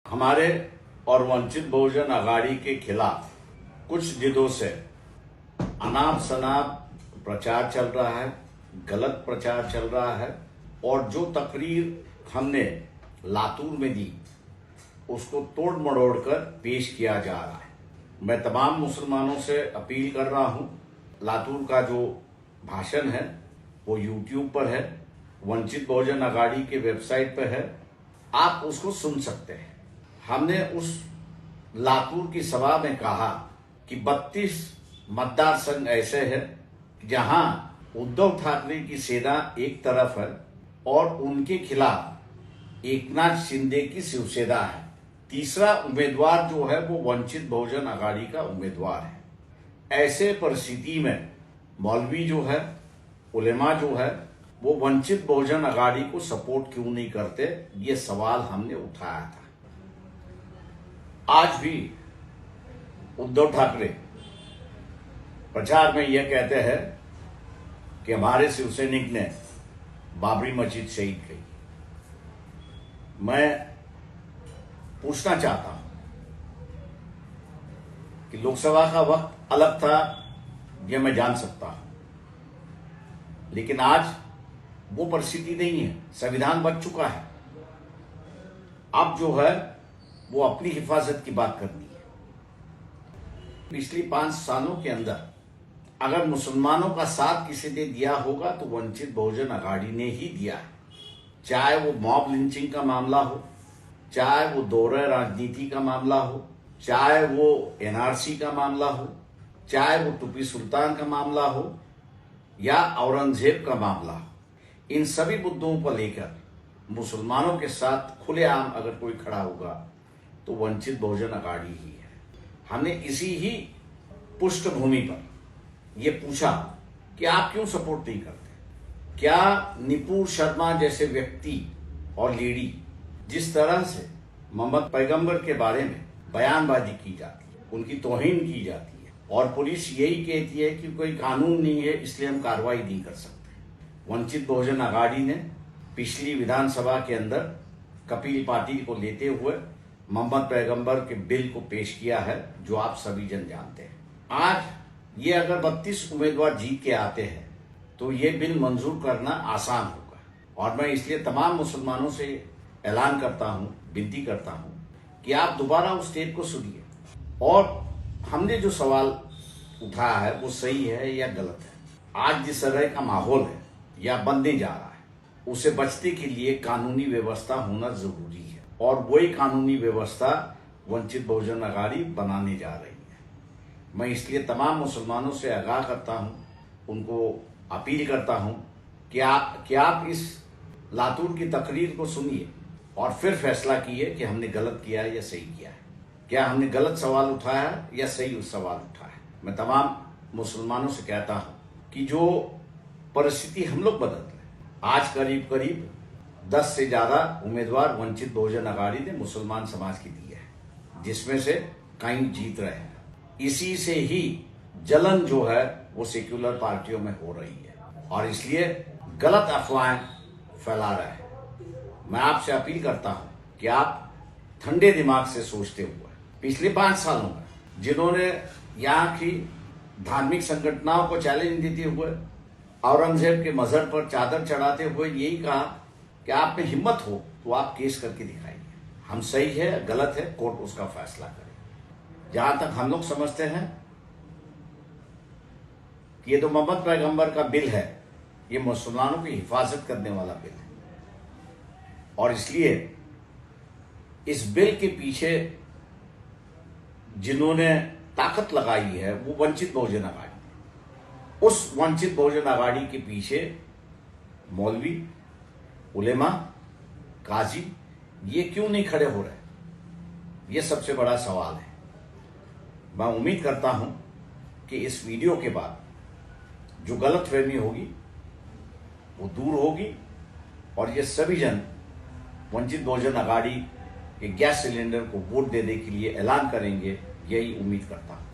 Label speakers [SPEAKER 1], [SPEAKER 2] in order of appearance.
[SPEAKER 1] हमारे और वंचित बहुजन अघाड़ी के खिलाफ कुछ दिनों से अनाप शनाप प्रचार चल रहा है, गलत प्रचार चल रहा है और जो तकरीर हमने लातूर में दी उसको तोड़ मरोड़ कर पेश किया जा रहा है। मैं तमाम मुसलमानों से अपील कर रहा हूं, लातूर का जो भाषण है वो यूट्यूब पर है, वंचित बहुजन अघाड़ी के वेबसाइट पर है, आप उसको सुन सकते हैं। हमने उस लातूर की सभा में कहा कि 32 मतदार संघ ऐसे हैं जहां उद्धव ठाकरे की सेना एक तरफ है और उनके खिलाफ एकनाथ शिंदे की शिवसेना है। तीसरा उम्मीदवार जो है वो वंचित बहुजन अघाड़ी का उम्मीदवार है। ऐसे परिस्थिति में मौलवी जो है, उलेमा जो है, वो वंचित बहुजन अघाड़ी को सपोर्ट क्यों नहीं करते, ये सवाल हमने उठाया था। आज भी उद्धव ठाकरे प्रचार में यह कहते हैं कि हमारे शिवसैनिक ने बाबरी मस्जिद शहीद की। मैं पूछना चाहता हूं कि लोकसभा का वक्त अलग था, यह मैं जान सकता हूं, लेकिन आज वो परिस्थिति नहीं है। संविधान बच चुका है। अब जो है वो अपनी हिफाजत की बात करनी है। पिछले 5 सालों के अंदर अगर मुसलमानों का साथ किसी ने दिया होगा तो वंचित बहुजन अघाड़ी ने ही दिया है। चाहे वो मॉब लिंचिंग का मामला हो, चाहे वो दोहरे राजनीति का मामला हो, चाहे वो एनआरसी का मामला हो, चाहे वो टिपू सुल्तान का मामला हो या औरंगजेब का मामला हो, इन सभी मुद्दों पर लेकर मुसलमानों के साथ खुलेआम अगर कोई खड़ा होगा तो वंचित बहुजन अघाड़ी ही है। हमने इसी ही पृष्ठभूमि पर यह पूछा कि आप क्यों सपोर्ट नहीं करते। क्या नुपुर शर्मा जैसे व्यक्ति और लेडी जिस तरह से मोहम्मद पैगंबर के बारे में बयानबाजी की जाती है, उनकी तौहीन की जाती है और पुलिस यही कहती है कि कोई कानून नहीं है इसलिए हम कार्रवाई नहीं कर सकते। वंचित बहुजन अघाड़ी ने पिछली विधानसभा के अंदर कपिल पाटिल को लेते हुए मोहम्मद पैगंबर के बिल को पेश किया है, जो आप सभी जन जानते हैं। आज ये अगर 32 उम्मीदवार जीत के आते हैं तो ये बिल मंजूर करना आसान होगा और मैं इसलिए तमाम मुसलमानों से ऐलान करता हूं, विनती करता हूं कि आप दोबारा उस टेप को सुनिए और हमने जो सवाल उठाया है वो सही है या गलत है। आज जिस तरह का माहौल है या बनने जा रहा है, उसे बचने के लिए कानूनी व्यवस्था होना जरूरी है और वही कानूनी व्यवस्था वंचित बहुजन अघाड़ी बनाने जा रही है। मैं इसलिए तमाम मुसलमानों से आगाह करता हूं, उनको अपील करता हूं कि आप इस लातूर की तकरीर को सुनिए और फिर फैसला कीजिए कि हमने गलत किया है या सही किया है। क्या हमने गलत सवाल उठाया है या सही सवाल उठाया है। मैं तमाम मुसलमानों से कहता हूं कि जो परिस्थिति हम लोग बदल रहे हैं, आज करीब करीब 10 से ज्यादा उम्मीदवार वंचित बहुजन अघाड़ी ने मुसलमान समाज की दी है, जिसमें से कई जीत रहे हैं। इसी से ही जलन जो है वो सेक्युलर पार्टियों में हो रही है और इसलिए गलत अफवाहें फैला रहे हैं। मैं आपसे अपील करता हूं कि आप ठंडे दिमाग से सोचते हुए पिछले 5 सालों में जिन्होंने यहाँ की धार्मिक संगठनों को चैलेंज देते हुए औरंगजेब के मजहर पर चादर चढ़ाते हुए यही कहा कि आप में हिम्मत हो तो आप केस करके दिखाइए। हम सही है गलत है, कोर्ट उसका फैसला करे। जहां तक हम लोग समझते हैं कि ये तो मोहम्मद पैगंबर का बिल है, ये मुसलमानों की हिफाजत करने वाला बिल है और इसलिए इस बिल के पीछे जिन्होंने ताकत लगाई है वो वंचित बहुजन अघाड़ी। उस वंचित बहुजन अघाड़ी के पीछे मौलवी, उलेमा, काजी ये क्यों नहीं खड़े हो रहे, ये सबसे बड़ा सवाल है। मैं उम्मीद करता हूं कि इस वीडियो के बाद जो गलतफहमी होगी वो दूर होगी और ये सभी जन वंचित बहुजन अघाड़ी के गैस सिलेंडर को वोट देने के लिए ऐलान करेंगे, यही उम्मीद करता हूं।